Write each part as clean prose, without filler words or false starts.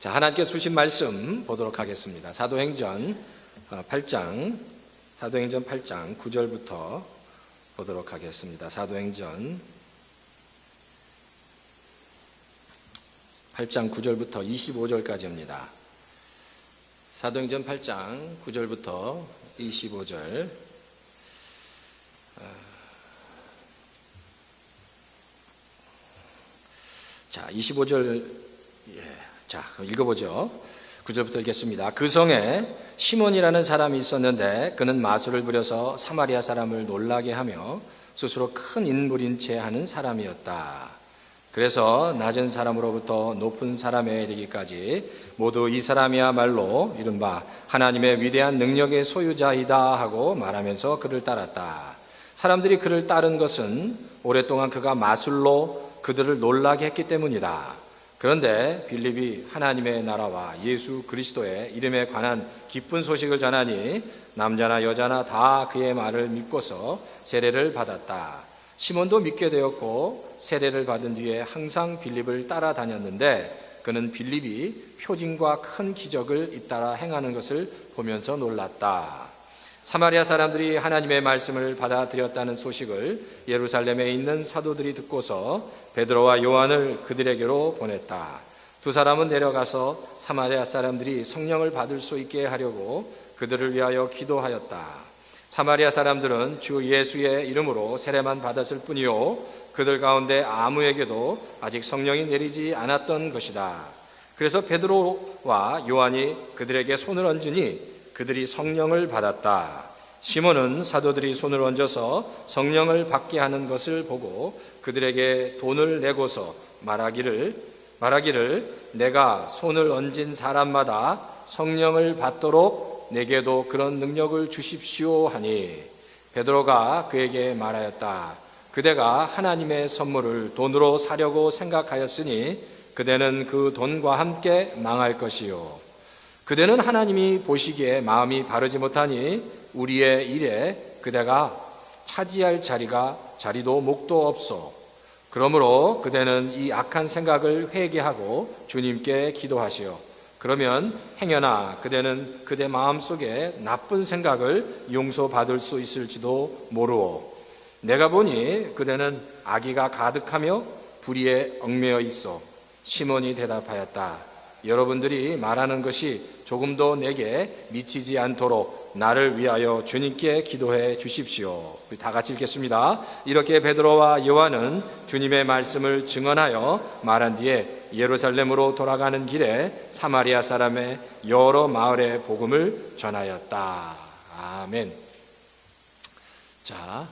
자, 하나님께서 주신 말씀 보도록 하겠습니다. 사도행전 8장 9절부터 보도록 하겠습니다. 사도행전 8장 9절부터 25절까지입니다. 사도행전 8장 9절부터 25절. 자, 25절, 자, 읽어보죠. 9절부터 읽겠습니다. 그 성에 시몬이라는 사람이 있었는데 그는 마술을 부려서 사마리아 사람을 놀라게 하며 스스로 큰 인물인 채 하는 사람이었다. 그래서 낮은 사람으로부터 높은 사람에 이르기까지 모두 이 사람이야말로 이른바 하나님의 위대한 능력의 소유자이다 하고 말하면서 그를 따랐다. 사람들이 그를 따른 것은 오랫동안 그가 마술로 그들을 놀라게 했기 때문이다. 그런데 빌립이 하나님의 나라와 예수 그리스도의 이름에 관한 기쁜 소식을 전하니 남자나 여자나 다 그의 말을 믿고서 세례를 받았다. 시몬도 믿게 되었고 세례를 받은 뒤에 항상 빌립을 따라다녔는데 그는 빌립이 표징과 큰 기적을 잇따라 행하는 것을 보면서 놀랐다. 사마리아 사람들이 하나님의 말씀을 받아들였다는 소식을 예루살렘에 있는 사도들이 듣고서 베드로와 요한을 그들에게로 보냈다. 두 사람은 내려가서 사마리아 사람들이 성령을 받을 수 있게 하려고 그들을 위하여 기도하였다. 사마리아 사람들은 주 예수의 이름으로 세례만 받았을 뿐이요 그들 가운데 아무에게도 아직 성령이 내리지 않았던 것이다. 그래서 베드로와 요한이 그들에게 손을 얹으니 그들이 성령을 받았다. 시몬은 사도들이 손을 얹어서 성령을 받게 하는 것을 보고 그들에게 돈을 내고서 말하기를 내가 손을 얹은 사람마다 성령을 받도록 내게도 그런 능력을 주십시오 하니 베드로가 그에게 말하였다. 그대가 하나님의 선물을 돈으로 사려고 생각하였으니 그대는 그 돈과 함께 망할 것이요 그대는 하나님이 보시기에 마음이 바르지 못하니 우리의 일에 그대가 차지할 자리도 목도 없소. 그러므로 그대는 이 악한 생각을 회개하고 주님께 기도하시오. 그러면 행여나 그대는 그대 마음속에 나쁜 생각을 용서받을 수 있을지도 모르오. 내가 보니 그대는 악의가 가득하며 불의에 얽매여 있어. 시몬이 대답하였다. 여러분들이 말하는 것이 조금도 내게 미치지 않도록 나를 위하여 주님께 기도해 주십시오. 우리 다 같이 읽겠습니다. 이렇게 베드로와 요한은 주님의 말씀을 증언하여 말한 뒤에 예루살렘으로 돌아가는 길에 사마리아 사람의 여러 마을에 복음을 전하였다. 아멘. 자,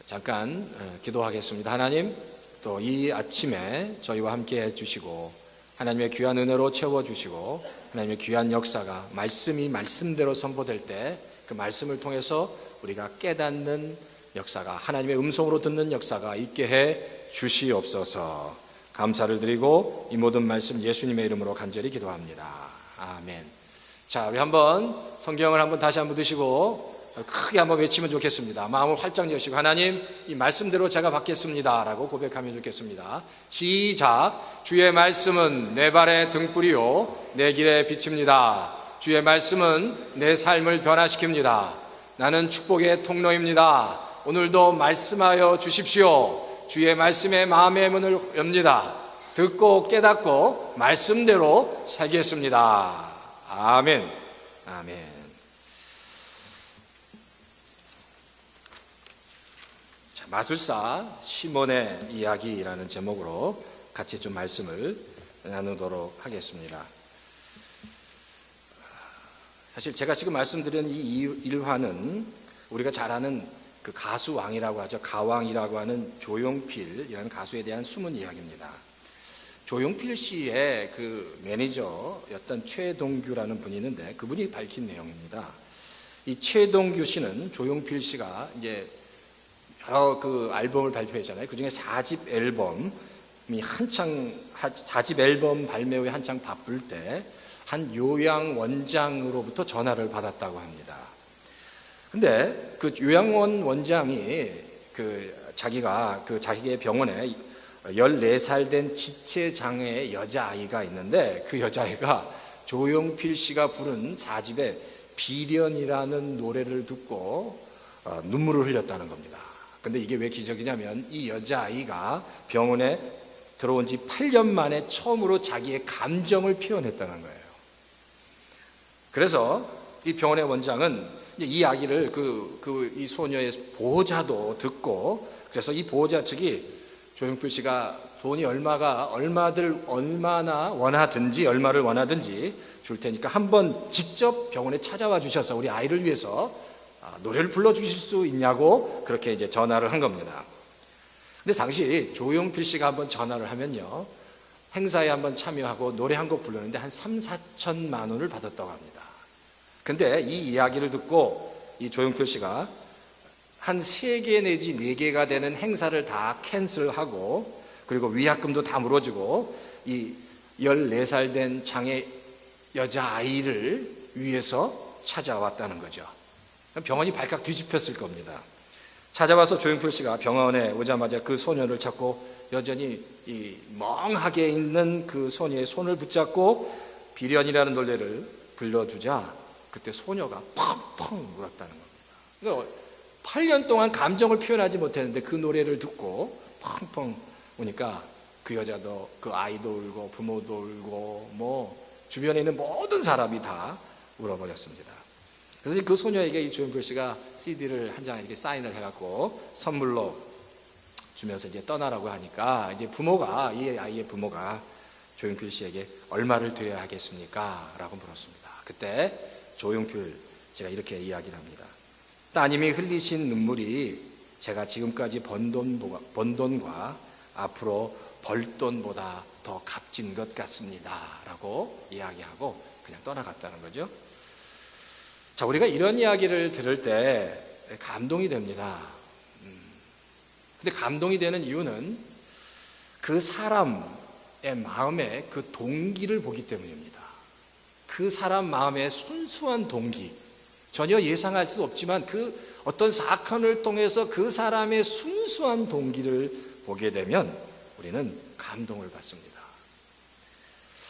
잠깐 기도하겠습니다. 하나님, 또 이 아침에 저희와 함께 해주시고 하나님의 귀한 은혜로 채워주시고 하나님의 귀한 역사가 말씀이 말씀대로 선포될 때 그 말씀을 통해서 우리가 깨닫는 역사가 하나님의 음성으로 듣는 역사가 있게 해 주시옵소서. 감사를 드리고 이 모든 말씀 예수님의 이름으로 간절히 기도합니다. 아멘. 자, 우리 한번 성경을 한번 다시 한번 드시고 크게 한번 외치면 좋겠습니다. 마음을 활짝 여시고 하나님 이 말씀대로 제가 받겠습니다 라고 고백하면 좋겠습니다. 시작. 주의 말씀은 내 발의 등불이요 내 길의 빛입니다. 주의 말씀은 내 삶을 변화시킵니다. 나는 축복의 통로입니다. 오늘도 말씀하여 주십시오. 주의 말씀에 마음의 문을 엽니다. 듣고 깨닫고 말씀대로 살겠습니다. 아멘. 아멘. 마술사 시몬의 이야기라는 제목으로 같이 좀 말씀을 나누도록 하겠습니다. 사실 제가 지금 말씀드린 이 일화는 우리가 잘 아는 그 가수왕이라고 하죠. 가왕이라고 하는 조용필이라는 가수에 대한 숨은 이야기입니다. 조용필 씨의 그 매니저였던 최동규라는 분이 있는데 그분이 밝힌 내용입니다. 이 최동규 씨는 조용필 씨가 이제 여러 그 앨범을 발표했잖아요. 그 중에 4집 앨범이 한창 4집 앨범 발매 후에 한창 바쁠 때 한 요양 원장으로부터 전화를 받았다고 합니다. 근데 그 요양원 원장이 자기의 병원에 14살 된 지체장애 여자아이가 있는데, 그 여자아이가 조용필 씨가 부른 4집의 비련이라는 노래를 듣고 눈물을 흘렸다는 겁니다. 근데 이게 왜 기적이냐면, 이 여자아이가 병원에 들어온 지 8년 만에 처음으로 자기의 감정을 표현했다는 거예요. 그래서 이 병원의 원장은 이 이야기를 이 소녀의 보호자도 듣고, 그래서 이 보호자 측이 조용필 씨가 돈이 얼마나 얼마를 원하든지 줄 테니까 한번 직접 병원에 찾아와 주셔서 우리 아이를 위해서 노래를 불러주실 수 있냐고 그렇게 이제 전화를 한 겁니다. 근데 당시 조용필 씨가 한번 전화를 하면요, 행사에 한번 참여하고 노래 한 곡 부르는데 한 3, 4천만 원을 받았다고 합니다. 근데 이 이야기를 듣고 이 조용필 씨가 한 3개 내지 4개가 되는 행사를 다 캔슬하고, 그리고 위약금도 다 물어주고 이 14살 된 장애 여자아이를 위해서 찾아왔다는 거죠. 병원이 발칵 뒤집혔을 겁니다. 찾아와서 조용필 씨가 병원에 오자마자 그 소녀를 찾고 여전히 이 멍하게 있는 그 소녀의 손을 붙잡고 비련이라는 노래를 불러주자 그때 소녀가 펑펑 울었다는 겁니다. 그러니까 8년 동안 감정을 표현하지 못했는데 그 노래를 듣고 펑펑 우니까 그 여자도, 그 아이도 울고 부모도 울고 뭐 주변에 있는 모든 사람이 다 울어버렸습니다. 그래서 그 소녀에게 이 조용필 씨가 CD를 한 장 이렇게 사인을 해갖고 선물로 주면서 이제 떠나라고 하니까, 이제 부모가, 이 아이의 부모가 조용필 씨에게 얼마를 드려야 하겠습니까? 라고 물었습니다. 그때 조용필 씨가 이렇게 이야기를 합니다. 따님이 흘리신 눈물이 제가 지금까지 번 돈과 앞으로 벌 돈보다 더 값진 것 같습니다. 라고 이야기하고 그냥 떠나갔다는 거죠. 자, 우리가 이런 이야기를 들을 때 감동이 됩니다. 근데 감동이 되는 이유는 그 사람의 마음에 그 동기를 보기 때문입니다. 그 사람 마음의 순수한 동기, 전혀 예상할 수 없지만 그 어떤 사건을 통해서 그 사람의 순수한 동기를 보게 되면 우리는 감동을 받습니다.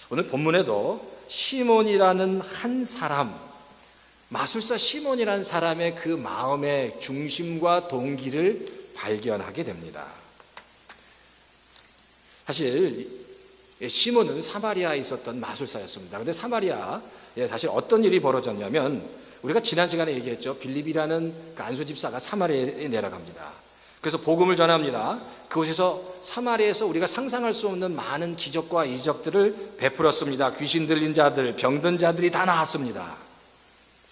오늘 본문에도 시몬이라는 한 사람, 마술사 시몬이라는 사람의 그 마음의 중심과 동기를 발견하게 됩니다. 사실 시몬은 사마리아에 있었던 마술사였습니다. 그런데 사마리아에 사실 어떤 일이 벌어졌냐면, 우리가 지난 시간에 얘기했죠. 빌립이라는 그 안수 집사가 사마리아에 내려갑니다. 그래서 복음을 전합니다. 그곳에서 사마리아에서 우리가 상상할 수 없는 많은 기적과 이적들을 베풀었습니다. 귀신 들린 자들, 병든 자들이 다 나았습니다.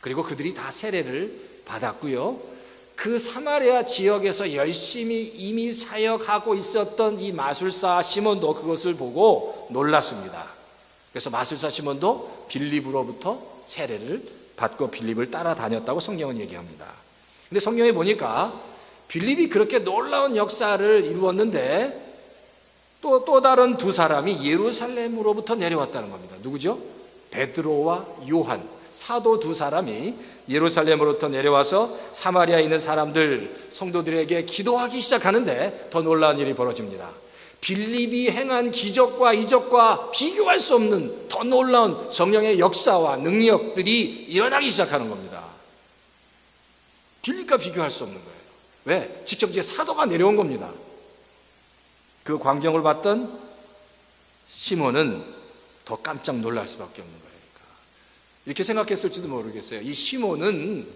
그리고 그들이 다 세례를 받았고요. 그 사마리아 지역에서 열심히 이미 사역하고 있었던 이 마술사 시몬도 그것을 보고 놀랐습니다. 그래서 마술사 시몬도 빌립으로부터 세례를 받고 빌립을 따라다녔다고 성경은 얘기합니다. 근데 성경에 보니까 빌립이 그렇게 놀라운 역사를 이루었는데 또 다른 두 사람이 예루살렘으로부터 내려왔다는 겁니다. 누구죠? 베드로와 요한, 사도 두 사람이 예루살렘으로부터 내려와서 사마리아에 있는 사람들, 성도들에게 기도하기 시작하는데 더 놀라운 일이 벌어집니다. 빌립이 행한 기적과 이적과 비교할 수 없는 더 놀라운 성령의 역사와 능력들이 일어나기 시작하는 겁니다. 빌립과 비교할 수 없는 거예요. 왜? 직접 이제 사도가 내려온 겁니다. 그 광경을 봤던 시몬은 더 깜짝 놀랄 수밖에 없는 거예요. 이렇게 생각했을지도 모르겠어요. 이 시몬은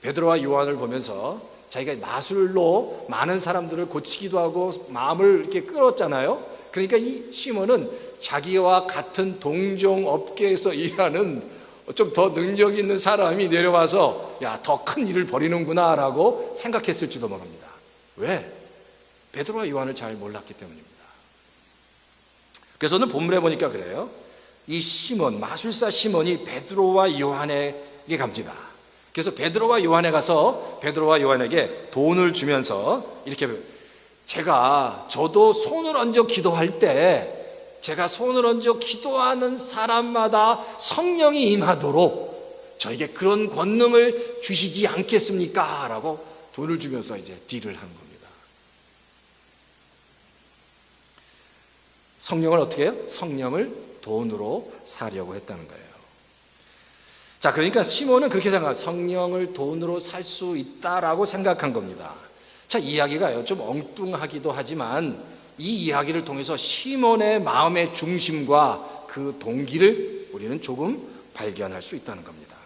베드로와 요한을 보면서 자기가 마술로 많은 사람들을 고치기도 하고 마음을 이렇게 끌었잖아요. 그러니까 이 시몬은 자기와 같은 동종 업계에서 일하는 좀 더 능력 있는 사람이 내려와서 야, 더 큰 일을 벌이는구나 라고 생각했을지도 모릅니다. 왜? 베드로와 요한을 잘 몰랐기 때문입니다. 그래서 오늘 본문에 보니까 그래요. 이 시몬, 마술사 시몬이 베드로와 요한에게 갑니다. 그래서 베드로와 요한에 가서 베드로와 요한에게 돈을 주면서 이렇게, 저도 손을 얹어 기도할 때 제가 손을 얹어 기도하는 사람마다 성령이 임하도록 저에게 그런 권능을 주시지 않겠습니까? 라고 돈을 주면서 이제 딜을 한 겁니다. 성령을 어떻게 해요? 성령을 돈으로 사려고 했다는 거예요. 자, 그러니까 시몬은 그렇게 생각해요. 성령을 돈으로 살 수 있다라고 생각한 겁니다. 자, 이야기가요, 좀 엉뚱하기도 하지만 이 이야기를 통해서 시몬의 마음의 중심과 그 동기를 우리는 조금 발견할 수 있다는 겁니다.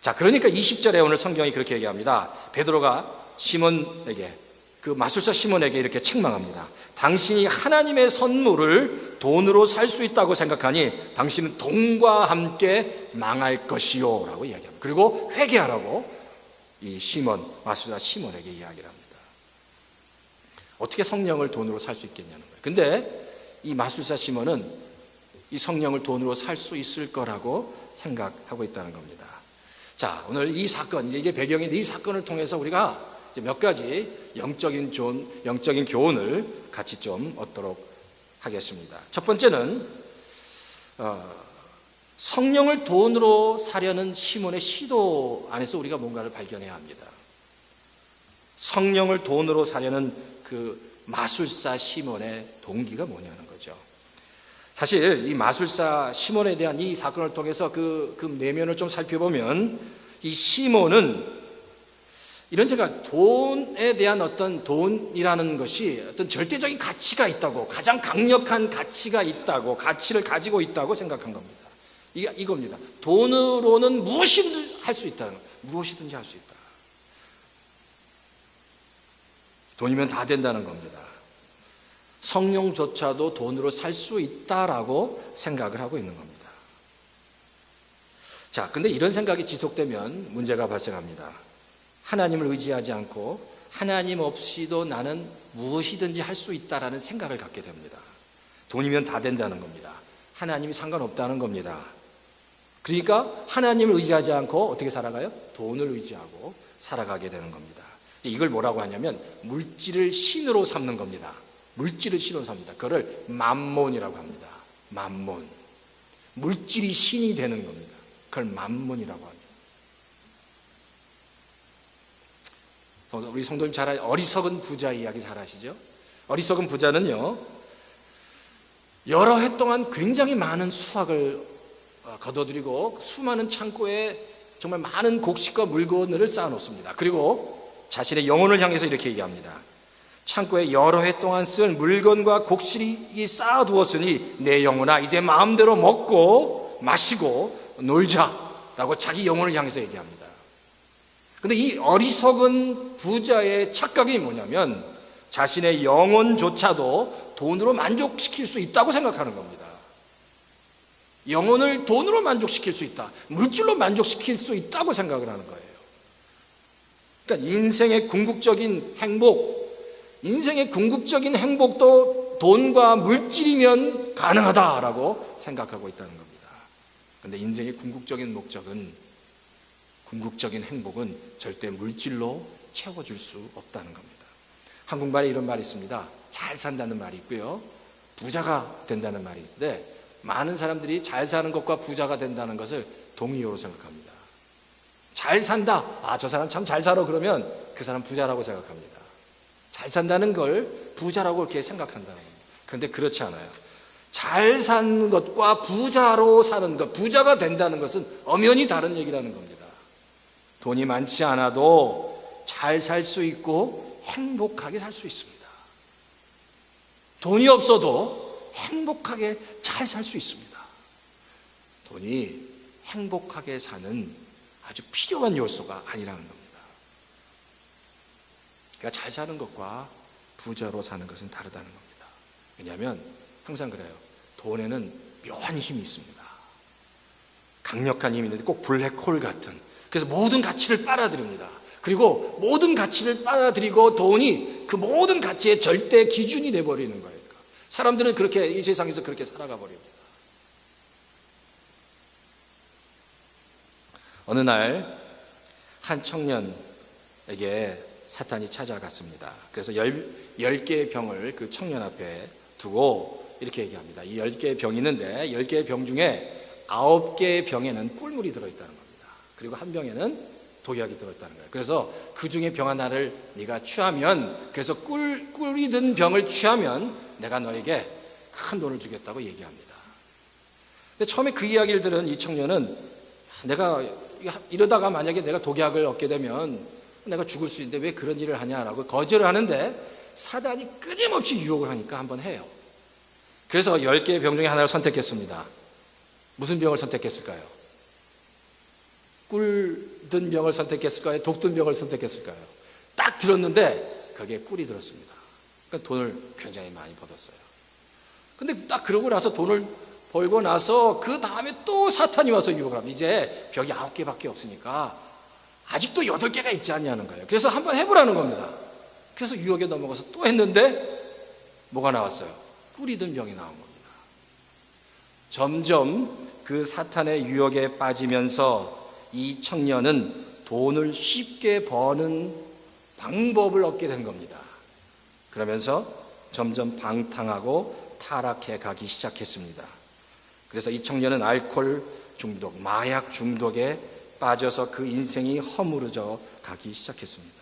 자, 그러니까 20절에 오늘 성경이 그렇게 얘기합니다. 베드로가 시몬에게, 그 마술사 시몬에게 이렇게 책망합니다. 당신이 하나님의 선물을 돈으로 살 수 있다고 생각하니 당신은 돈과 함께 망할 것이요 라고 이야기합니다. 그리고 회개하라고 이 마술사 시몬에게 이야기를 합니다. 어떻게 성령을 돈으로 살 수 있겠냐는 거예요. 근데 이 마술사 시몬은 이 성령을 돈으로 살 수 있을 거라고 생각하고 있다는 겁니다. 자, 오늘 이 사건, 이게 배경인 이 사건을 통해서 우리가 몇 가지 영적인 교훈을 같이 좀 얻도록 하겠습니다. 첫 번째는 성령을 돈으로 사려는 시몬의 시도 안에서 우리가 뭔가를 발견해야 합니다. 성령을 돈으로 사려는 그 마술사 시몬의 동기가 뭐냐는 거죠. 사실 이 마술사 시몬에 대한 이 사건을 통해서 그 내면을 좀 살펴보면 이 시몬은 이런 생각, 돈에 대한 어떤 돈이라는 것이 어떤 절대적인 가치가 있다고, 가장 강력한 가치가 있다고, 가치를 가지고 있다고 생각한 겁니다. 이겁니다. 돈으로는 무엇이든지 할 수 있다는 거예요. 무엇이든지 할 수 있다. 돈이면 다 된다는 겁니다. 성령조차도 돈으로 살 수 있다라고 생각을 하고 있는 겁니다. 자, 근데 이런 생각이 지속되면 문제가 발생합니다. 하나님을 의지하지 않고 하나님 없이도 나는 무엇이든지 할 수 있다라는 생각을 갖게 됩니다. 돈이면 다 된다는 겁니다. 하나님이 상관없다는 겁니다. 그러니까 하나님을 의지하지 않고 어떻게 살아가요? 돈을 의지하고 살아가게 되는 겁니다. 이걸 뭐라고 하냐면 물질을 신으로 삼는 겁니다. 물질을 신으로 삽니다. 그거를 맘몬이라고 합니다. 맘몬. 물질이 신이 되는 겁니다. 그걸 맘몬이라고 합니다. 우리 성도님 잘 어리석은 부자 이야기 잘 아시죠? 어리석은 부자는요, 여러 해 동안 굉장히 많은 수확을 거둬들이고 수많은 창고에 정말 많은 곡식과 물건을 쌓아놓습니다. 그리고 자신의 영혼을 향해서 이렇게 얘기합니다. 창고에 여러 해 동안 쓴 물건과 곡식이 쌓아두었으니 내 영혼아 이제 마음대로 먹고 마시고 놀자라고 자기 영혼을 향해서 얘기합니다. 근데 이 어리석은 부자의 착각이 뭐냐면 자신의 영혼조차도 돈으로 만족시킬 수 있다고 생각하는 겁니다. 영혼을 돈으로 만족시킬 수 있다. 물질로 만족시킬 수 있다고 생각을 하는 거예요. 그러니까 인생의 궁극적인 행복도 돈과 물질이면 가능하다라고 생각하고 있다는 겁니다. 그런데 인생의 궁극적인 행복은 절대 물질로 채워줄 수 없다는 겁니다. 한국말에 이런 말이 있습니다. 잘 산다는 말이 있고요, 부자가 된다는 말이 있는데 많은 사람들이 잘 사는 것과 부자가 된다는 것을 동의어로 생각합니다. 잘 산다, 저 사람 참 잘 살아, 그러면 그 사람 부자라고 생각합니다. 잘 산다는 걸 부자라고 이렇게 생각한다는 겁니다. 그런데 그렇지 않아요. 잘 사는 것과 부자로 사는 것, 부자가 된다는 것은 엄연히 다른 얘기라는 겁니다. 돈이 많지 않아도 잘 살 수 있고 행복하게 살 수 있습니다. 돈이 없어도 행복하게 잘 살 수 있습니다. 돈이 행복하게 사는 아주 필요한 요소가 아니라는 겁니다. 그러니까 잘 사는 것과 부자로 사는 것은 다르다는 겁니다. 왜냐하면 항상 그래요. 돈에는 묘한 힘이 있습니다. 강력한 힘이 있는데 꼭 블랙홀 같은, 그래서 모든 가치를 빨아들입니다. 그리고 모든 가치를 빨아들이고 돈이 그 모든 가치의 절대 기준이 돼버리는 거예요. 사람들은 그렇게 이 세상에서 그렇게 살아가 버립니다. 어느 날 한 청년에게 사탄이 찾아갔습니다. 그래서 10개의 병을 그 청년 앞에 두고 이렇게 얘기합니다. 이 10개의 병이 있는데 10개의 병 중에 9개의 병에는 꿀물이 들어있다는 겁니다. 그리고 한 병에는 독약이 들어있다는 거예요. 그래서 그 중에 병 하나를 네가 취하면, 그래서 꿀이 든 병을 취하면 내가 너에게 큰 돈을 주겠다고 얘기합니다. 근데 처음에 그 이야기를 들은 이 청년은 내가 이러다가 만약에 내가 독약을 얻게 되면 내가 죽을 수 있는데 왜 그런 일을 하냐라고 거절을 하는데 사단이 끊임없이 유혹을 하니까 한번 해요. 그래서 10개의 병 중에 하나를 선택했습니다. 무슨 병을 선택했을까요? 꿀든 병을 선택했을까요? 독든 병을 선택했을까요? 딱 들었는데 거기에 꿀이 들었습니다. 그러니까 돈을 굉장히 많이 벌었어요. 근데 딱 그러고 나서 돈을 벌고 나서 그 다음에 또 사탄이 와서 유혹을 합니다. 이제 벽이 9개밖에 없으니까 아직도 8개가 있지 않냐는 거예요. 그래서 한번 해보라는 겁니다. 그래서 유혹에 넘어가서 또 했는데 뭐가 나왔어요? 꿀이 든 병이 나온 겁니다. 점점 그 사탄의 유혹에 빠지면서 이 청년은 돈을 쉽게 버는 방법을 얻게 된 겁니다. 그러면서 점점 방탕하고 타락해 가기 시작했습니다. 그래서 이 청년은 알코올 중독, 마약 중독에 빠져서 그 인생이 허물어져 가기 시작했습니다.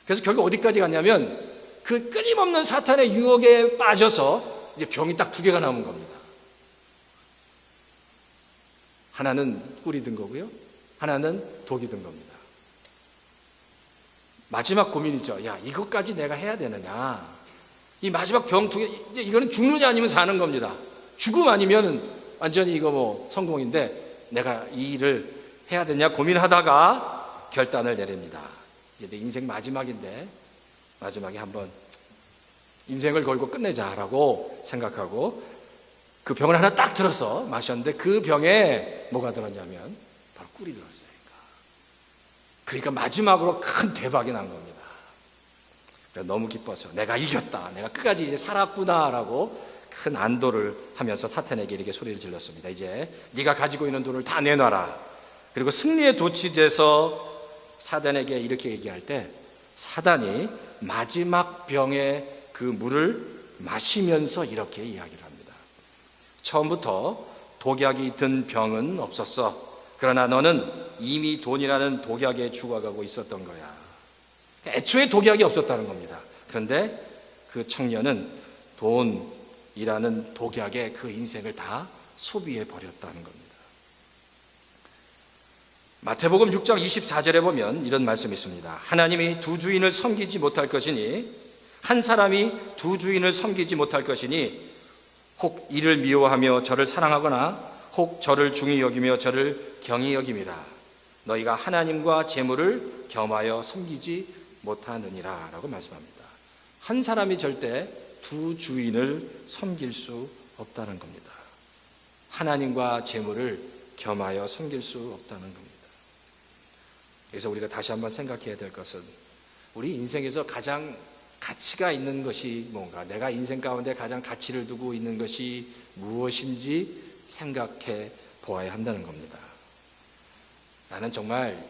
그래서 결국 어디까지 갔냐면 그 끊임없는 사탄의 유혹에 빠져서 이제 병이 딱 2개가 남은 겁니다. 하나는 꿀이 든 거고요. 하나는 독이 든 겁니다. 마지막 고민이죠. 야, 이것까지 내가 해야 되느냐. 이 마지막 병 2개, 이제 이거는 죽느냐 아니면 사는 겁니다. 죽음 아니면은 완전히 이거 뭐 성공인데 내가 이 일을 해야 되냐 고민하다가 결단을 내립니다. 이제 내 인생 마지막인데 마지막에 한번 인생을 걸고 끝내자라고 생각하고 그 병을 하나 딱 들어서 마셨는데 그 병에 뭐가 들었냐면 바로 꿀이 들었어요. 그러니까 마지막으로 큰 대박이 난 겁니다. 너무 기뻐서 내가 이겼다, 내가 끝까지 이제 살았구나라고 큰 안도를 하면서 사탄에게 이렇게 소리를 질렀습니다. 이제 네가 가지고 있는 돈을 다 내놔라. 그리고 승리에 도취돼서 사단에게 이렇게 얘기할 때 사단이 마지막 병의 그 물을 마시면서 이렇게 이야기를 합니다. 처음부터 독약이 든 병은 없었어. 그러나 너는 이미 돈이라는 독약에 죽어가고 있었던 거야. 애초에 독약이 없었다는 겁니다. 그런데 그 청년은 돈이라는 독약에 그 인생을 다 소비해 버렸다는 겁니다. 마태복음 6장 24절에 보면 이런 말씀이 있습니다. 하나님이 두 주인을 섬기지 못할 것이니 한 사람이 두 주인을 섬기지 못할 것이니 혹 이를 미워하며 저를 사랑하거나 혹 저를 중히 여기며 저를 경히 여김이라. 너희가 하나님과 재물을 겸하여 섬기지 못하느니라 라고 말씀합니다. 한 사람이 절대 두 주인을 섬길 수 없다는 겁니다. 하나님과 재물을 겸하여 섬길 수 없다는 겁니다. 그래서 우리가 다시 한번 생각해야 될 것은 우리 인생에서 가장 가치가 있는 것이 뭔가, 내가 인생 가운데 가장 가치를 두고 있는 것이 무엇인지 생각해 보아야 한다는 겁니다. 나는 정말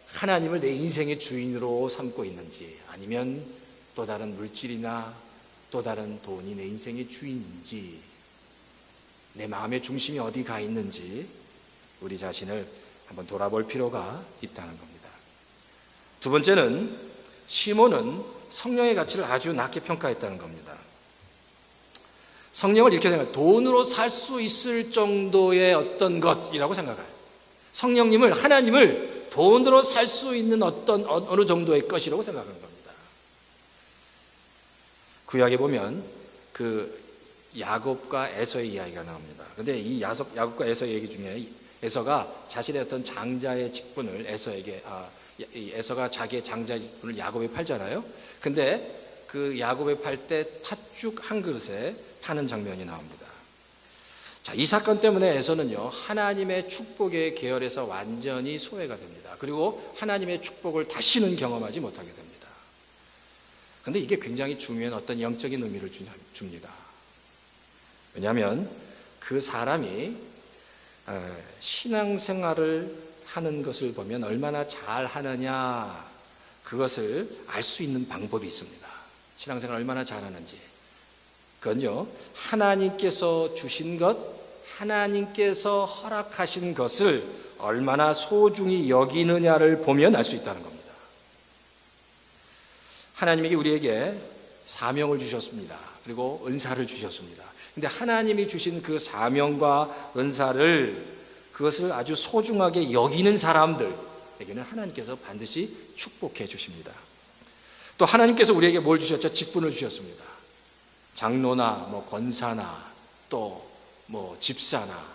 하나님을 내 인생의 주인으로 삼고 있는지, 아니면 또 다른 물질이나 또 다른 돈이 내 인생의 주인인지, 내 마음의 중심이 어디 가 있는지 우리 자신을 한번 돌아볼 필요가 있다는 겁니다. 두 번째는 시몬은 성령의 가치를 아주 낮게 평가했다는 겁니다. 성령을 이렇게 생각해요. 돈으로 살 수 있을 정도의 어떤 것이라고 생각해요. 성령님을, 하나님을 돈으로 살 수 있는 어느 정도의 것이라고 생각하는 겁니다. 구약에 보면 그 야곱과 에서의 이야기가 나옵니다. 근데 이 야곱과 에서의 얘기 중에 에서가 자신의 어떤 장자의 직분을 에서가 자기의 장자의 직분을 야곱에 팔잖아요. 근데 그 야곱에 팔 때 팥죽 한 그릇에 파는 장면이 나옵니다. 자, 이 사건 때문에 에서는요, 하나님의 축복의 계열에서 완전히 소외가 됩니다. 그리고 하나님의 축복을 다시는 경험하지 못하게 됩니다. 그런데 이게 굉장히 중요한 어떤 영적인 의미를 줍니다. 왜냐하면 그 사람이 신앙생활을 하는 것을 보면 얼마나 잘하느냐, 그것을 알 수 있는 방법이 있습니다. 신앙생활을 얼마나 잘하는지. 그건요, 하나님께서 주신 것, 하나님께서 허락하신 것을 얼마나 소중히 여기느냐를 보면 알 수 있다는 겁니다. 하나님이 우리에게 사명을 주셨습니다. 그리고 은사를 주셨습니다. 근데 하나님이 주신 그 사명과 은사를, 그것을 아주 소중하게 여기는 사람들에게는 하나님께서 반드시 축복해 주십니다. 또 하나님께서 우리에게 뭘 주셨죠? 직분을 주셨습니다. 장로나 권사나 또 집사나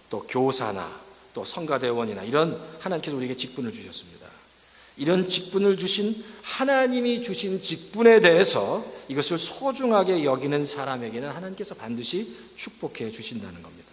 또 교사나 또 성가대원이나 이런 하나님께서 우리에게 직분을 주셨습니다. 이런 직분을 주신 하나님이 주신 직분에 대해서 이것을 소중하게 여기는 사람에게는 하나님께서 반드시 축복해 주신다는 겁니다.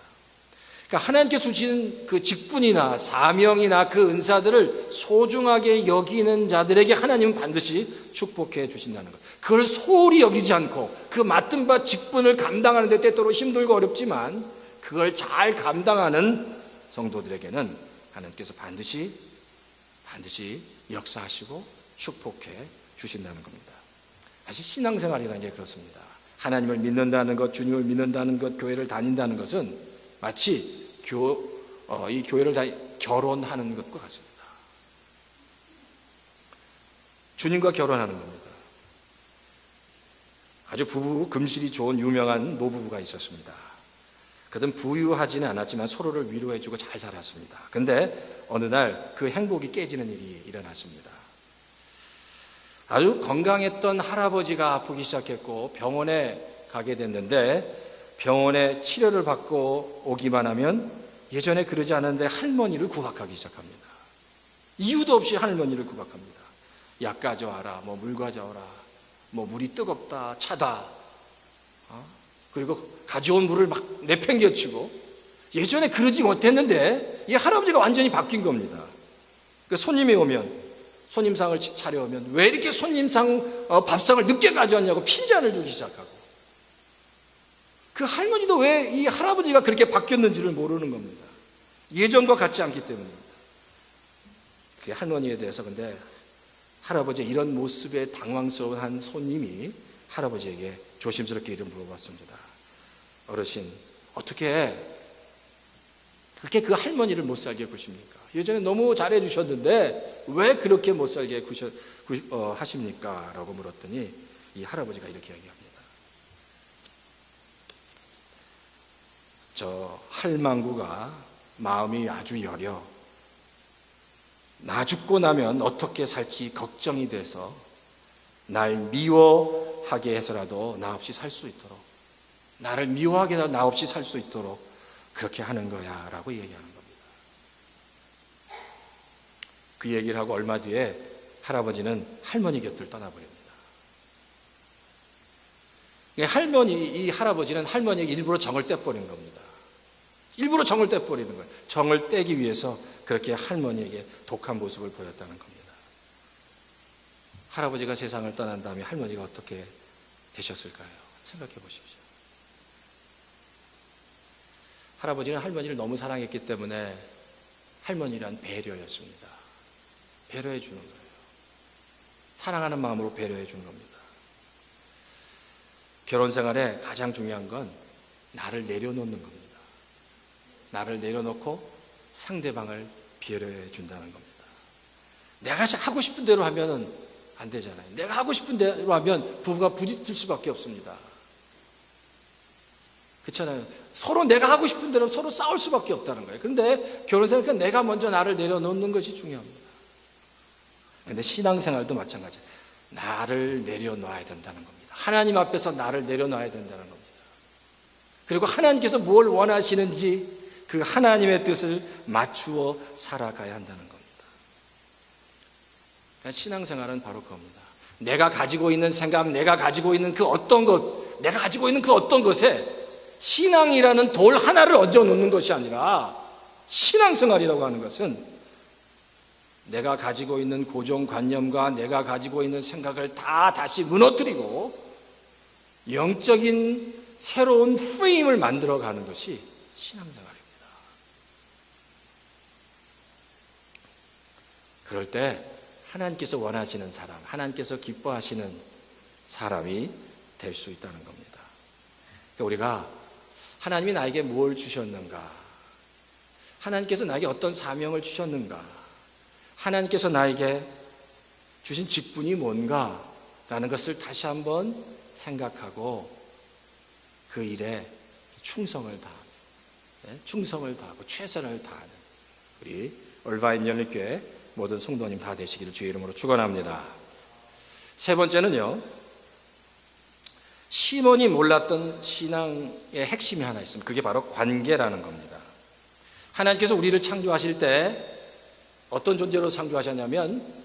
그러니까 하나님께서 주신 그 직분이나 사명이나 그 은사들을 소중하게 여기는 자들에게 하나님은 반드시 축복해 주신다는 것. 그걸 소홀히 여기지 않고 그 맡은 바 직분을 감당하는 데 때때로 힘들고 어렵지만 그걸 잘 감당하는 성도들에게는 하나님께서 반드시 역사하시고 축복해 주신다는 겁니다. 사실 신앙생활이라는 게 그렇습니다. 하나님을 믿는다는 것, 주님을 믿는다는 것, 교회를 다닌다는 것은 마치 이 교회를 결혼하는 것과 같습니다. 주님과 결혼하는 겁니다. 아주 부부 금실이 좋은 유명한 노부부가 있었습니다. 그들은 부유하지는 않았지만 서로를 위로해주고 잘 살았습니다. 그런데 어느 날 그 행복이 깨지는 일이 일어났습니다. 아주 건강했던 할아버지가 아프기 시작했고 병원에 가게 됐는데 병원에 치료를 받고 오기만 하면 예전에 그러지 않았는데 할머니를 구박하기 시작합니다. 이유도 없이 할머니를 구박합니다. 약 가져와라, 물 가져와라, 물이 뜨겁다, 차다, 그리고 가져온 물을 막 내팽개치고, 예전에 그러지 못했는데 이 할아버지가 완전히 바뀐 겁니다. 그 손님이 오면, 손님상을 차려오면 왜 이렇게 손님상 밥상을 늦게 가져왔냐고 핀잔을 주기 시작하고, 그 할머니도 왜 이 할아버지가 그렇게 바뀌었는지를 모르는 겁니다. 예전과 같지 않기 때문입니다. 그 할머니에 대해서 근데 할아버지의 이런 모습에 당황스러운 한 손님이 할아버지에게 조심스럽게 이름 물어봤습니다. 어르신, 어떻게 그렇게 그 할머니를 못 살게 구십니까? 예전에 너무 잘해 주셨는데 왜 그렇게 못 살게 하십니까? 라고 물었더니 이 할아버지가 이렇게 이야기합니다. 저 할망구가 마음이 아주 여려 나 죽고 나면 어떻게 살지 걱정이 돼서 날 미워하게 해서라도 나 없이 살 수 있도록, 나를 미워하게 해서 나 없이 살 수 있도록 그렇게 하는 거야 라고 얘기하는 겁니다. 그 얘기를 하고 얼마 뒤에 할아버지는 할머니 곁을 떠나버립니다. 이 할아버지는 할머니에게 일부러 정을 떼버린 겁니다. 일부러 정을 떼버리는 거예요. 정을 떼기 위해서 그렇게 할머니에게 독한 모습을 보였다는 겁니다. 할아버지가 세상을 떠난 다음에 할머니가 어떻게 되셨을까요? 생각해 보십시오. 할아버지는 할머니를 너무 사랑했기 때문에 할머니란 배려였습니다. 배려해 주는 거예요. 사랑하는 마음으로 배려해 주는 겁니다. 결혼 생활에 가장 중요한 건 나를 내려놓는 겁니다. 나를 내려놓고 상대방을 배려해 준다는 겁니다. 내가 하고 싶은 대로 하면 안 되잖아요. 내가 하고 싶은 대로 하면 부부가 부딪힐 수밖에 없습니다. 그렇잖아요. 서로 내가 하고 싶은 대로 서로 싸울 수밖에 없다는 거예요. 그런데 결혼 생활은 내가 먼저 나를 내려놓는 것이 중요합니다. 그런데 신앙생활도 마찬가지예요. 나를 내려놔야 된다는 겁니다. 하나님 앞에서 나를 내려놔야 된다는 겁니다. 그리고 하나님께서 뭘 원하시는지 그 하나님의 뜻을 맞추어 살아가야 한다는 겁니다. 신앙생활은 바로 그겁니다. 내가 가지고 있는 생각, 내가 가지고 있는 그 어떤 것, 내가 가지고 있는 그 어떤 것에 신앙이라는 돌 하나를 얹어 놓는 것이 아니라, 신앙생활이라고 하는 것은 내가 가지고 있는 고정관념과 내가 가지고 있는 생각을 다 다시 무너뜨리고 영적인 새로운 프레임을 만들어가는 것이 신앙생활입니다. 그럴 때 하나님께서 원하시는 사람, 하나님께서 기뻐하시는 사람이 될 수 있다는 겁니다. 그러니까 우리가 하나님이 나에게 뭘 주셨는가, 하나님께서 나에게 어떤 사명을 주셨는가, 하나님께서 나에게 주신 직분이 뭔가라는 것을 다시 한번 생각하고 그 일에 충성을 다하고, 충성을 다하고 최선을 다하는 우리 얼바인 연립교회 모든 성도님 다 되시기를 주의 이름으로 축원합니다. 세 번째는요, 시몬이 몰랐던 신앙의 핵심이 하나 있습니다. 그게 바로 관계라는 겁니다. 하나님께서 우리를 창조하실 때 어떤 존재로 창조하셨냐면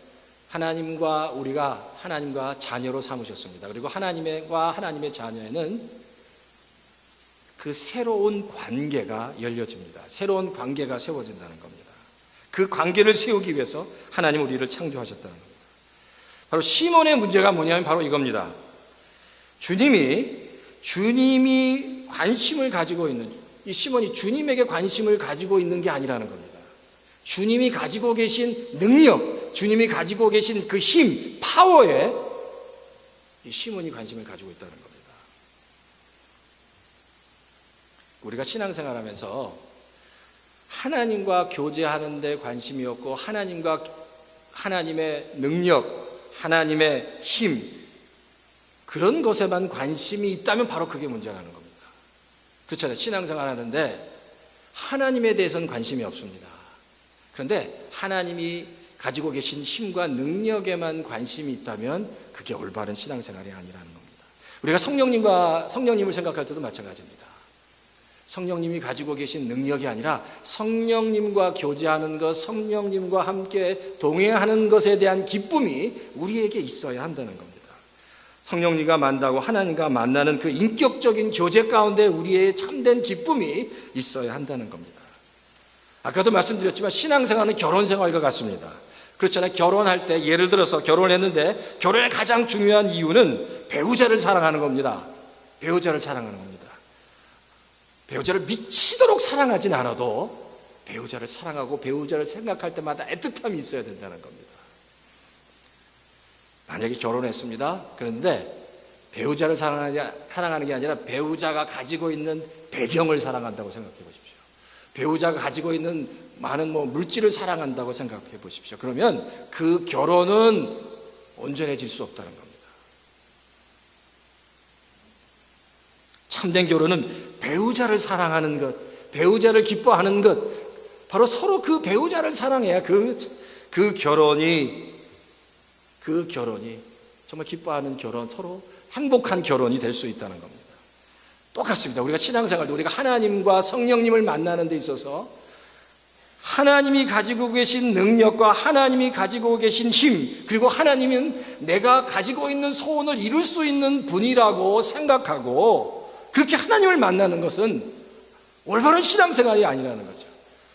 우리가 하나님과 자녀로 삼으셨습니다. 그리고 하나님과 하나님의 자녀에는 그 새로운 관계가 열려집니다. 새로운 관계가 세워진다는 겁니다. 그 관계를 세우기 위해서 하나님 우리를 창조하셨다는 겁니다. 바로 시몬의 문제가 뭐냐면 바로 이겁니다. 주님이 관심을 가지고 있는, 이 시몬이 주님에게 관심을 가지고 있는 게 아니라는 겁니다. 주님이 가지고 계신 능력, 주님이 가지고 계신 그 힘, 파워에 이 시몬이 관심을 가지고 있다는 겁니다. 우리가 신앙생활하면서 하나님과 교제하는 데 관심이 없고 하나님의 능력, 하나님의 힘, 그런 것에만 관심이 있다면 바로 그게 문제라는 겁니다. 그렇잖아요. 신앙생활 하는데 하나님에 대해서는 관심이 없습니다. 그런데 하나님이 가지고 계신 힘과 능력에만 관심이 있다면 그게 올바른 신앙생활이 아니라는 겁니다. 우리가 성령님을 생각할 때도 마찬가지입니다. 성령님이 가지고 계신 능력이 아니라 성령님과 교제하는 것, 성령님과 함께 동행하는 것에 대한 기쁨이 우리에게 있어야 한다는 겁니다. 성령님과 만나고 하나님과 만나는 그 인격적인 교제 가운데 우리의 참된 기쁨이 있어야 한다는 겁니다. 아까도 말씀드렸지만 신앙생활은 결혼생활과 같습니다. 그렇잖아요. 결혼할 때 예를 들어서 결혼했는데 결혼의 가장 중요한 이유는 배우자를 사랑하는 겁니다. 배우자를 사랑하는 겁니다. 배우자를 미치도록 사랑하진 않아도 배우자를 사랑하고 배우자를 생각할 때마다 애틋함이 있어야 된다는 겁니다. 만약에 결혼했습니다. 그런데 배우자를 사랑하는 게 아니라 배우자가 가지고 있는 배경을 사랑한다고 생각해 보십시오. 배우자가 가지고 있는 많은 물질을 사랑한다고 생각해 보십시오. 그러면 그 결혼은 온전해질 수 없다는 겁니다. 참된 결혼은 배우자를 사랑하는 것, 배우자를 기뻐하는 것, 바로 서로 그 배우자를 사랑해야 그 결혼이 정말 기뻐하는 결혼, 서로 행복한 결혼이 될 수 있다는 겁니다. 똑같습니다. 우리가 신앙생활도 우리가 하나님과 성령님을 만나는 데 있어서 하나님이 가지고 계신 능력과 하나님이 가지고 계신 힘, 그리고 하나님은 내가 가지고 있는 소원을 이룰 수 있는 분이라고 생각하고 그렇게 하나님을 만나는 것은 올바른 신앙생활이 아니라는 거죠.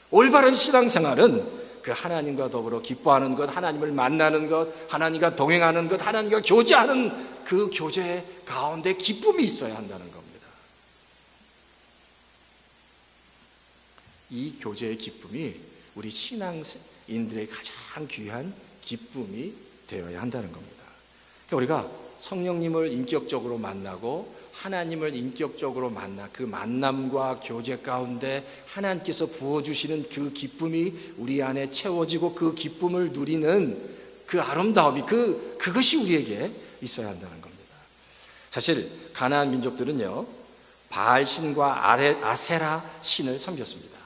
올바른 신앙생활은 그 하나님과 더불어 기뻐하는 것, 하나님을 만나는 것, 하나님과 동행하는 것, 하나님과 교제하는 그 교제 가운데 기쁨이 있어야 한다는 겁니다. 이 교제의 기쁨이 우리 신앙인들의 가장 귀한 기쁨이 되어야 한다는 겁니다. 그러니까 우리가 성령님을 인격적으로 만나고 하나님을 인격적으로 만나 그 만남과 교제 가운데 하나님께서 부어주시는 그 기쁨이 우리 안에 채워지고 그 기쁨을 누리는 그 아름다움이 그것이 우리에게 있어야 한다는 겁니다. 사실 가나안 민족들은요 바알신과 아세라 신을 섬겼습니다.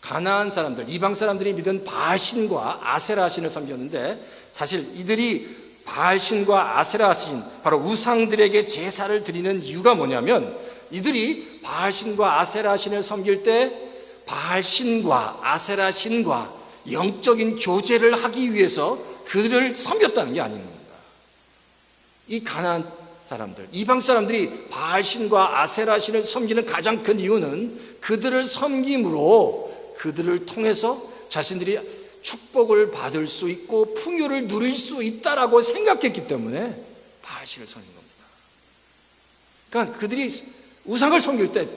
가나안 사람들, 이방 사람들이 믿은 바알신과 아세라 신을 섬겼는데 사실 이들이 바알신과 아세라신, 바로 우상들에게 제사를 드리는 이유가 뭐냐면 이들이 바알신과 아세라신을 섬길 때 바알신과 아세라신과 영적인 교제를 하기 위해서 그들을 섬겼다는 게 아닌 겁니다. 이 가나안 사람들, 이방 사람들이 바알신과 아세라신을 섬기는 가장 큰 이유는 그들을 섬김으로 그들을 통해서 자신들이 축복을 받을 수 있고 풍요를 누릴 수 있다라고 생각했기 때문에 바알신을 섬긴 겁니다. 그러니까 그들이 우상을 섬길 때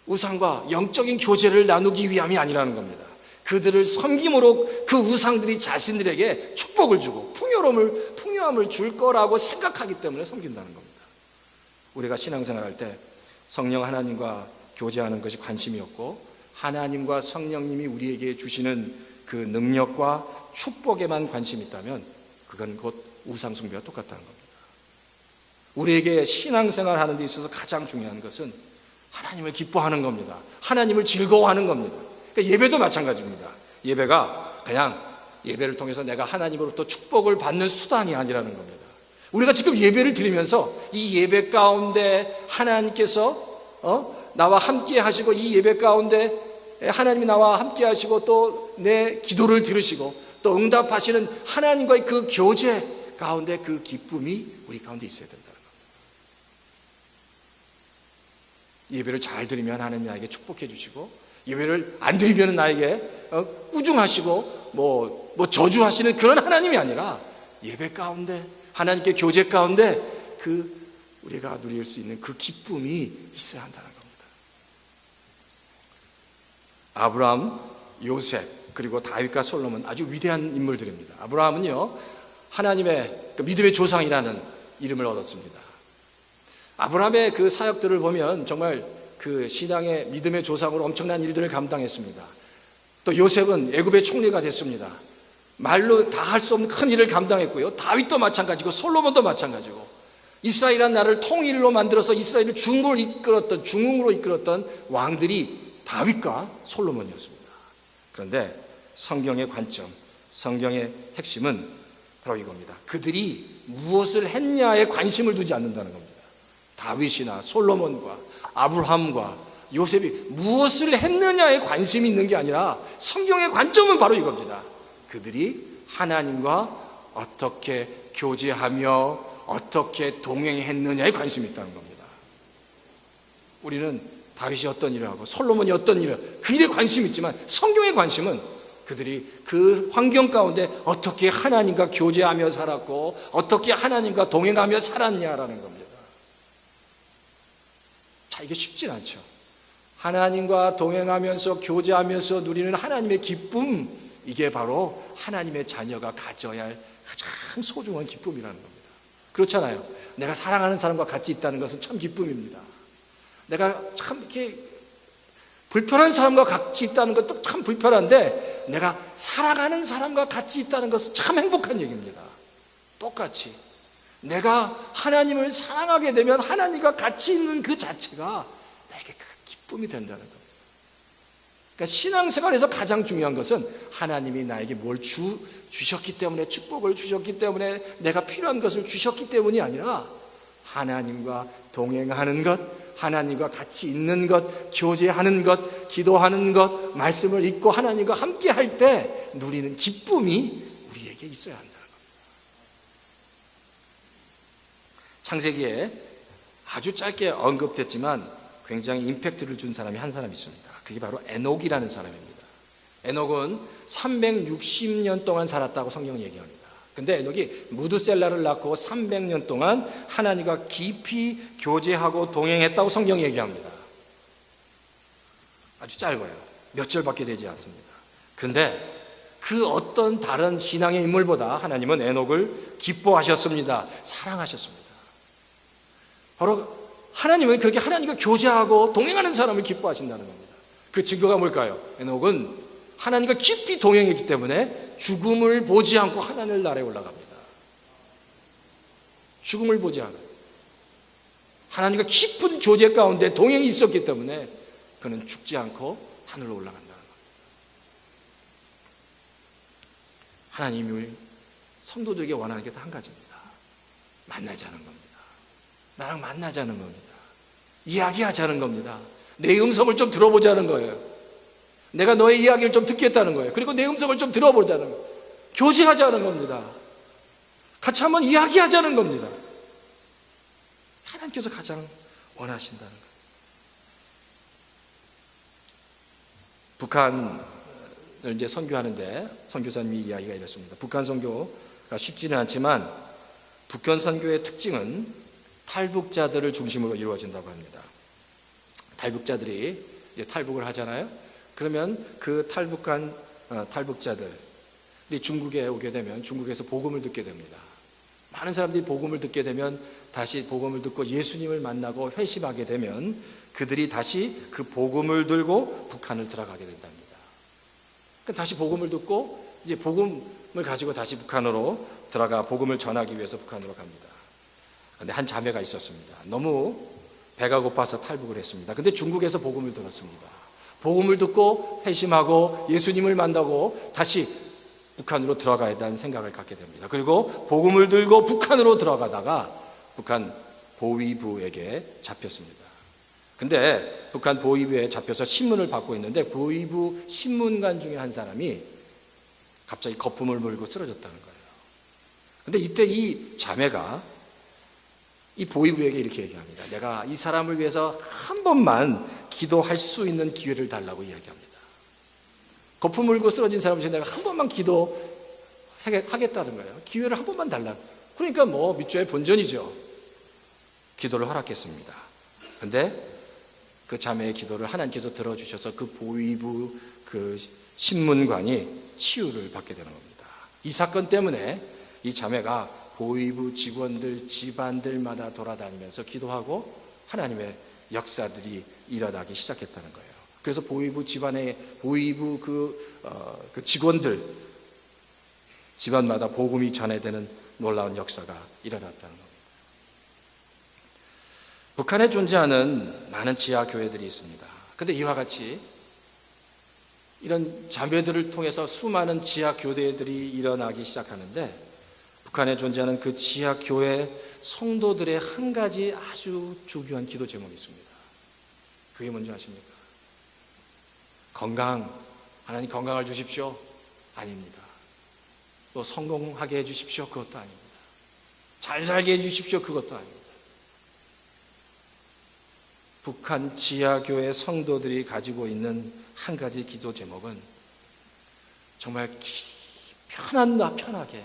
우상과 영적인 교제를 나누기 위함이 아니라는 겁니다. 그들을 섬김으로 그 우상들이 자신들에게 축복을 주고 풍요함을 줄 거라고 생각하기 때문에 섬긴다는 겁니다. 우리가 신앙생활할 때 성령 하나님과 교제하는 것이 관심이 없고 하나님과 성령님이 우리에게 주시는 그 능력과 축복에만 관심이 있다면 그건 곧 우상숭배와 똑같다는 겁니다. 우리에게 신앙생활 하는 데 있어서 가장 중요한 것은 하나님을 기뻐하는 겁니다. 하나님을 즐거워하는 겁니다. 그러니까 예배도 마찬가지입니다. 예배가 그냥 예배를 통해서 내가 하나님으로부터 축복을 받는 수단이 아니라는 겁니다. 우리가 지금 예배를 드리면서 이 예배 가운데 하나님께서 나와 함께 하시고, 이 예배 가운데 하나님이 나와 함께 하시고 또 내 기도를 들으시고 또 응답하시는 하나님과의 그 교제 가운데 그 기쁨이 우리 가운데 있어야 된다는 겁니다. 예배를 잘 드리면 하나님이 나에게 축복해 주시고, 예배를 안 드리면 나에게 꾸중하시고 뭐 저주하시는 그런 하나님이 아니라, 예배 가운데 하나님께 교제 가운데 우리가 누릴 수 있는 그 기쁨이 있어야 한다는 겁니다. 아브라함, 요셉, 그리고 다윗과 솔로몬, 아주 위대한 인물들입니다. 아브라함은요, 하나님의 믿음의 조상이라는 이름을 얻었습니다. 아브라함의 그 사역들을 보면 정말 그 신앙의 믿음의 조상으로 엄청난 일들을 감당했습니다. 또 요셉은 애굽의 총리가 됐습니다. 말로 다 할 수 없는 큰 일을 감당했고요. 다윗도 마찬가지고 솔로몬도 마찬가지고, 이스라엘이라는 나라를 통일로 만들어서 이스라엘을 중흥으로 이끌었던 왕들이 다윗과 솔로몬이었습니다. 그런데 성경의 관점, 성경의 핵심은 바로 이겁니다. 그들이 무엇을 했냐에 관심을 두지 않는다는 겁니다. 다윗이나 솔로몬과 아브라함과 요셉이 무엇을 했느냐에 관심이 있는 게 아니라, 성경의 관점은 바로 이겁니다. 그들이 하나님과 어떻게 교제하며 어떻게 동행했느냐에 관심이 있다는 겁니다. 우리는 다윗이 어떤 일을 하고 솔로몬이 어떤 일을, 그 일에 관심이 있지만, 성경의 관심은 그들이 그 환경 가운데 어떻게 하나님과 교제하며 살았고 어떻게 하나님과 동행하며 살았냐라는 겁니다. 자, 이게 쉽진 않죠. 하나님과 동행하면서 교제하면서 누리는 하나님의 기쁨, 이게 바로 하나님의 자녀가 가져야 할 가장 소중한 기쁨이라는 겁니다. 그렇잖아요. 내가 사랑하는 사람과 같이 있다는 것은 참 기쁨입니다. 내가 참 이렇게 불편한 사람과 같이 있다는 것도 참 불편한데, 내가 사랑하는 사람과 같이 있다는 것은 참 행복한 얘기입니다. 똑같이 내가 하나님을 사랑하게 되면 하나님과 같이 있는 그 자체가 나에게 큰 기쁨이 된다는 겁니다. 그러니까 신앙생활에서 가장 중요한 것은 하나님이 나에게 뭘 주셨기 때문에, 축복을 주셨기 때문에, 내가 필요한 것을 주셨기 때문이 아니라, 하나님과 동행하는 것, 하나님과 같이 있는 것, 교제하는 것, 기도하는 것, 말씀을 읽고 하나님과 함께 할 때 누리는 기쁨이 우리에게 있어야 한다는 겁니다. 창세기에 아주 짧게 언급됐지만 굉장히 임팩트를 준 사람이 한 사람이 있습니다. 그게 바로 에녹이라는 사람입니다. 에녹은 360년 동안 살았다고 성경은 얘기합니다. 근데 에녹이 무드셀라를 낳고 300년 동안 하나님과 깊이 교제하고 동행했다고 성경이 얘기합니다. 아주 짧아요. 몇 절밖에 되지 않습니다. 그런데 그 어떤 다른 신앙의 인물보다 하나님은 에녹을 기뻐하셨습니다. 사랑하셨습니다. 바로 하나님은 그렇게 하나님과 교제하고 동행하는 사람을 기뻐하신다는 겁니다. 그 증거가 뭘까요? 에녹은 하나님과 깊이 동행했기 때문에 죽음을 보지 않고 하나님 나라에 올라갑니다. 죽음을 보지 않아요. 하나님과 깊은 교제 가운데 동행이 있었기 때문에 그는 죽지 않고 하늘로 올라간다는 겁니다. 하나님이 성도들에게 원하는 게 단 한 가지입니다. 만나자는 겁니다. 나랑 만나자는 겁니다. 이야기하자는 겁니다. 내 음성을 좀 들어보자는 거예요. 내가 너의 이야기를 좀 듣겠다는 거예요. 그리고 내 음성을 좀 들어보자는 거예요. 교제하자는 겁니다. 같이 한번 이야기하자는 겁니다. 하나님께서 가장 원하신다는 거예요. 북한을 이제 선교하는데 선교사님이 이야기가 이렇습니다. 북한 선교가 쉽지는 않지만 북한 선교의 특징은 탈북자들을 중심으로 이루어진다고 합니다. 탈북자들이 이제 탈북을 하잖아요. 그러면 그 탈북한 탈북자들이 중국에 오게 되면 중국에서 복음을 듣게 됩니다. 많은 사람들이 복음을 듣게 되면 다시 복음을 듣고 예수님을 만나고 회심하게 되면 그들이 다시 그 복음을 들고 북한을 들어가게 된답니다. 다시 복음을 듣고 이제 복음을 가지고 다시 북한으로 들어가 복음을 전하기 위해서 북한으로 갑니다. 근데 한 자매가 있었습니다. 너무 배가 고파서 탈북을 했습니다. 근데 중국에서 복음을 들었습니다. 복음을 듣고 회심하고 예수님을 만나고 다시 북한으로 들어가야 한다는 생각을 갖게 됩니다. 그리고 복음을 들고 북한으로 들어가다가 북한 보위부에게 잡혔습니다. 근데 북한 보위부에 잡혀서 신문을 받고 있는데 보위부 신문관 중에 한 사람이 갑자기 거품을 물고 쓰러졌다는 거예요. 근데 이때 이 자매가 이 보위부에게 이렇게 얘기합니다. 내가 이 사람을 위해서 한 번만 기도할 수 있는 기회를 달라고 이야기합니다. 거품 물고 쓰러진 사람을 위해서 내가 한 번만 기도하겠다는 거예요. 기회를 한 번만 달라고. 그러니까 뭐 밑줄의 본전이죠. 기도를 허락했습니다. 근데 그 자매의 기도를 하나님께서 들어주셔서 그 보위부 그 신문관이 치유를 받게 되는 겁니다. 이 사건 때문에 이 자매가 보위부 직원들 집안들마다 돌아다니면서 기도하고 하나님의 역사들이 일어나기 시작했다는 거예요. 그래서 보위부 집안의 보위부 그 직원들 집안마다 복음이 전해되는 놀라운 역사가 일어났다는 겁니다. 북한에 존재하는 많은 지하 교회들이 있습니다. 그런데 이와 같이 이런 자매들을 통해서 수많은 지하 교회들이 일어나기 시작하는데 북한에 존재하는 그 지하 교회 성도들의 한 가지 아주 중요한 기도 제목이 있습니다. 그게 뭔지 아십니까? 건강, 하나님 건강을 주십시오. 아닙니다. 또 성공하게 해주십시오. 그것도 아닙니다. 잘 살게 해주십시오. 그것도 아닙니다. 북한 지하교회 성도들이 가지고 있는 한 가지 기도 제목은 정말 편하게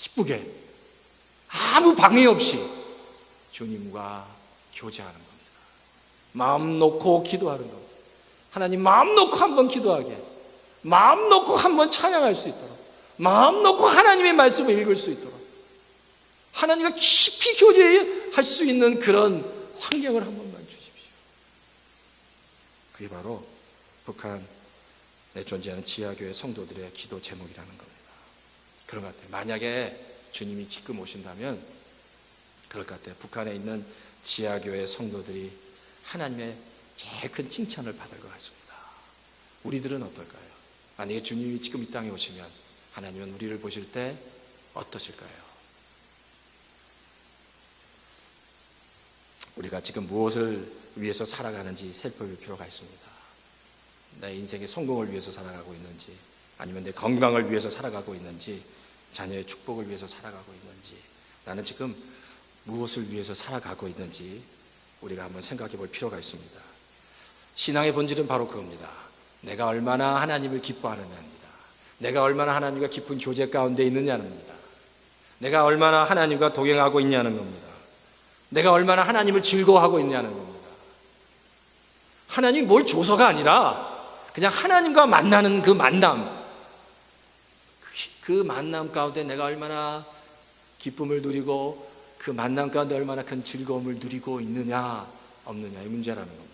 기쁘게 아무 방해 없이 주님과 교제하는 겁니다. 마음 놓고 기도하는 겁니다. 하나님 마음 놓고 한번 기도하게, 마음 놓고 한번 찬양할 수 있도록, 마음 놓고 하나님의 말씀을 읽을 수 있도록, 하나님과 깊이 교제할 수 있는 그런 환경을 한 번만 주십시오. 그게 바로 북한에 존재하는 지하교회 성도들의 기도 제목이라는 겁니다. 그런 것 같아요. 만약에 주님이 지금 오신다면 그럴 것 같아요. 북한에 있는 지하교회 성도들이 하나님의 제일 큰 칭찬을 받을 것 같습니다. 우리들은 어떨까요? 만약에 주님이 지금 이 땅에 오시면 하나님은 우리를 보실 때 어떠실까요? 우리가 지금 무엇을 위해서 살아가는지 살펴볼 필요가 있습니다. 내 인생의 성공을 위해서 살아가고 있는지, 아니면 내 건강을 위해서 살아가고 있는지, 자녀의 축복을 위해서 살아가고 있는지, 나는 지금 무엇을 위해서 살아가고 있는지 우리가 한번 생각해 볼 필요가 있습니다. 신앙의 본질은 바로 그겁니다. 내가 얼마나 하나님을 기뻐하느냐입니다. 내가 얼마나 하나님과 깊은 교제 가운데 있느냐입니다. 내가 얼마나 하나님과 동행하고 있냐는 겁니다. 내가 얼마나 하나님을 즐거워하고 있냐는 겁니다. 하나님이 뭘 줘서가 아니라 그냥 하나님과 만나는 그 만남, 그 만남 가운데 내가 얼마나 기쁨을 누리고 그 만남 가운데 얼마나 큰 즐거움을 누리고 있느냐 없느냐의 문제라는 겁니다.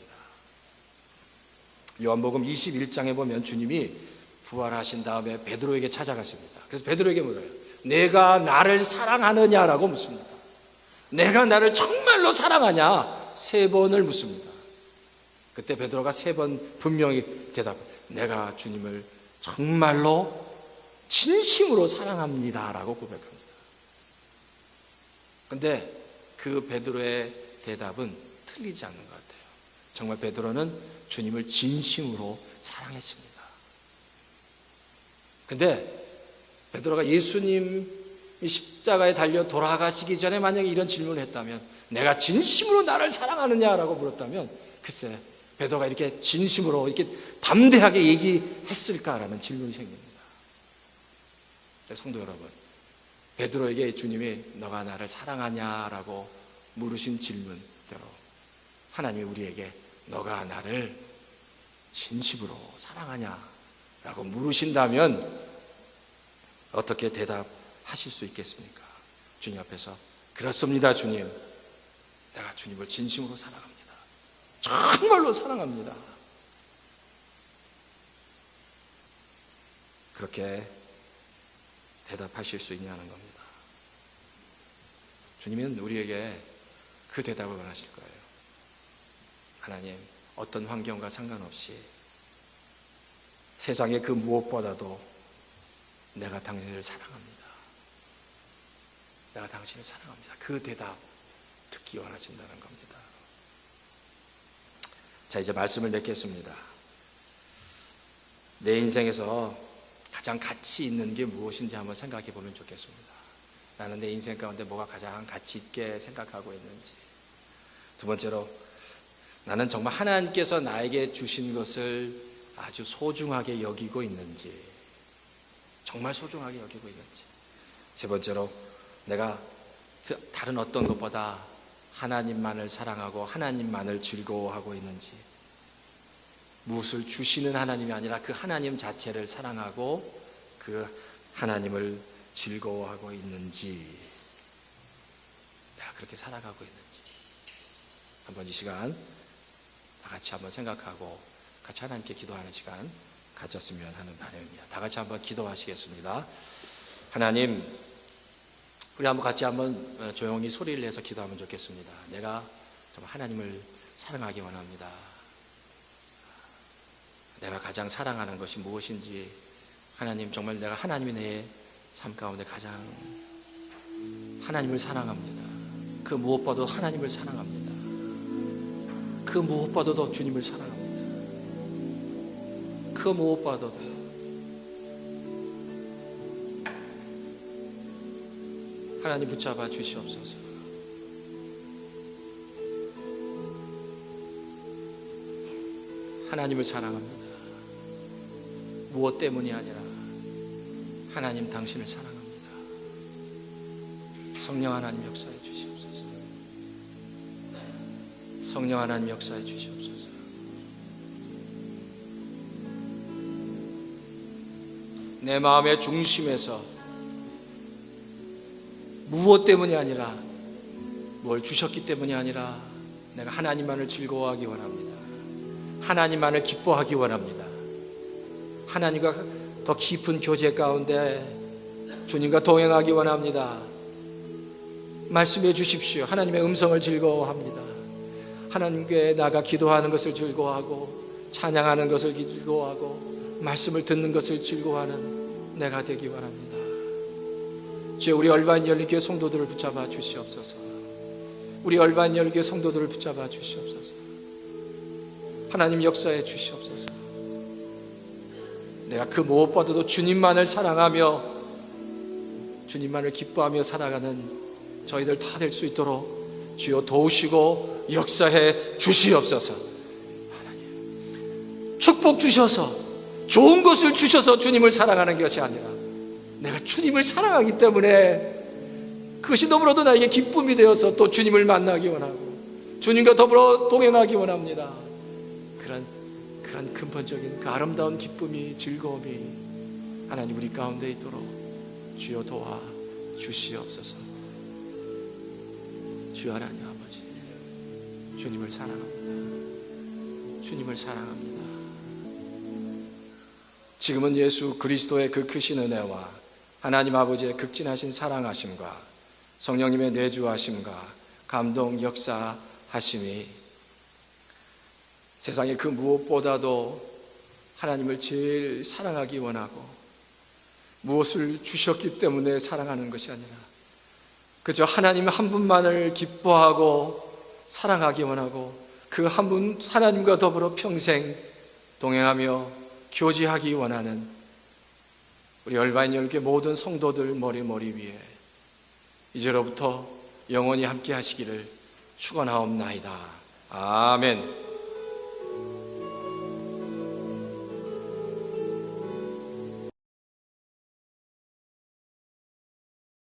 요한복음 21장에 보면 주님이 부활하신 다음에 베드로에게 찾아가십니다. 그래서 베드로에게 물어요. 내가 나를 사랑하느냐라고 묻습니다. 내가 나를 정말로 사랑하냐? 3번을 묻습니다. 그때 베드로가 3번 분명히 대답해요. 내가 주님을 정말로 진심으로 사랑합니다라고 고백합니다. 그런데 그 베드로의 대답은 틀리지 않는 것 같아요. 정말 베드로는 주님을 진심으로 사랑했습니다. 근데 베드로가 예수님이 십자가에 달려 돌아가시기 전에 만약에 이런 질문을 했다면, 내가 진심으로 나를 사랑하느냐라고 물었다면, 글쎄 베드로가 이렇게 진심으로 이렇게 담대하게 얘기했을까라는 질문이 생깁니다. 성도 여러분, 베드로에게 주님이 너가 나를 사랑하냐라고 물으신 질문대로 하나님이 우리에게 너가 나를 진심으로 사랑하냐라고 물으신다면 어떻게 대답하실 수 있겠습니까? 주님 앞에서 그렇습니다 주님, 내가 주님을 진심으로 사랑합니다. 정말로 사랑합니다. 그렇게 대답하실 수 있냐는 겁니다. 주님은 우리에게 그 대답을 원하실 거예요. 하나님, 어떤 환경과 상관없이 세상의 그 무엇보다도 내가 당신을 사랑합니다. 내가 당신을 사랑합니다. 그 대답 듣기 원하신다는 겁니다. 자, 이제 말씀을 맺겠습니다. 내 인생에서 가장 가치 있는 게 무엇인지 한번 생각해 보면 좋겠습니다. 나는 내 인생 가운데 뭐가 가장 가치 있게 생각하고 있는지. 두 번째로, 나는 정말 하나님께서 나에게 주신 것을 아주 소중하게 여기고 있는지, 정말 소중하게 여기고 있는지. 세 번째로, 내가 다른 어떤 것보다 하나님만을 사랑하고 하나님만을 즐거워하고 있는지, 무엇을 주시는 하나님이 아니라 그 하나님 자체를 사랑하고 그 하나님을 즐거워하고 있는지, 내가 그렇게 살아가고 있는지 한번 이 시간 다 같이 한번 생각하고 같이 하나님께 기도하는 시간 가졌으면 하는 바람입니다. 다 같이 한번 기도하시겠습니다. 하나님, 우리 한번 같이 한번 조용히 소리를 내서 기도하면 좋겠습니다. 내가 정말 하나님을 사랑하기 원합니다. 내가 가장 사랑하는 것이 무엇인지, 하나님, 정말 내가 하나님이 내 삶 가운데 가장 하나님을 사랑합니다. 그 무엇보다도 하나님을 사랑합니다. 그 무엇보다도 주님을 사랑합니다. 그 무엇보다도. 하나님 붙잡아 주시옵소서. 하나님을 사랑합니다. 무엇 때문이 아니라 하나님 당신을 사랑합니다. 성령 하나님 역사해 주시옵소서. 성령 하나님 역사해 주시옵소서. 내 마음의 중심에서 무엇 때문이 아니라, 뭘 주셨기 때문이 아니라 내가 하나님만을 즐거워하기 원합니다. 하나님만을 기뻐하기 원합니다. 하나님과 더 깊은 교제 가운데 주님과 동행하기 원합니다. 말씀해 주십시오. 하나님의 음성을 즐거워합니다. 하나님께 나가 기도하는 것을 즐거워하고 찬양하는 것을 즐거워하고 말씀을 듣는 것을 즐거워하는 내가 되기 원합니다. 주여, 우리 얼반 열린교회 성도들을 붙잡아 주시옵소서. 우리 얼반 열린교회 성도들을 붙잡아 주시옵소서. 하나님 역사해 주시옵소서. 내가 그 무엇보다도 주님만을 사랑하며 주님만을 기뻐하며 살아가는 저희들 다 될 수 있도록 주여 도우시고 역사해 주시옵소서. 하나님, 축복 주셔서 좋은 것을 주셔서 주님을 사랑하는 것이 아니라 내가 주님을 사랑하기 때문에 그것이 너무나도 나에게 기쁨이 되어서 또 주님을 만나기 원하고 주님과 더불어 동행하기 원합니다. 그런 근본적인 그 아름다운 기쁨이, 즐거움이 하나님 우리 가운데 있도록 주여 도와 주시옵소서. 주여 하나님 아버지, 주님을 사랑합니다. 주님을 사랑합니다. 지금은 예수 그리스도의 그 크신 은혜와 하나님 아버지의 극진하신 사랑하심과 성령님의 내주하심과 감동 역사하심이 세상의 그 무엇보다도 하나님을 제일 사랑하기 원하고 무엇을 주셨기 때문에 사랑하는 것이 아니라 그저 하나님 한 분만을 기뻐하고 사랑하기 원하고 그 한 분 하나님과 더불어 평생 동행하며 교제하기 원하는 우리 얼바인 열교회 모든 성도들 머리 위에 이제로부터 영원히 함께 하시기를 축원하옵나이다. 아멘.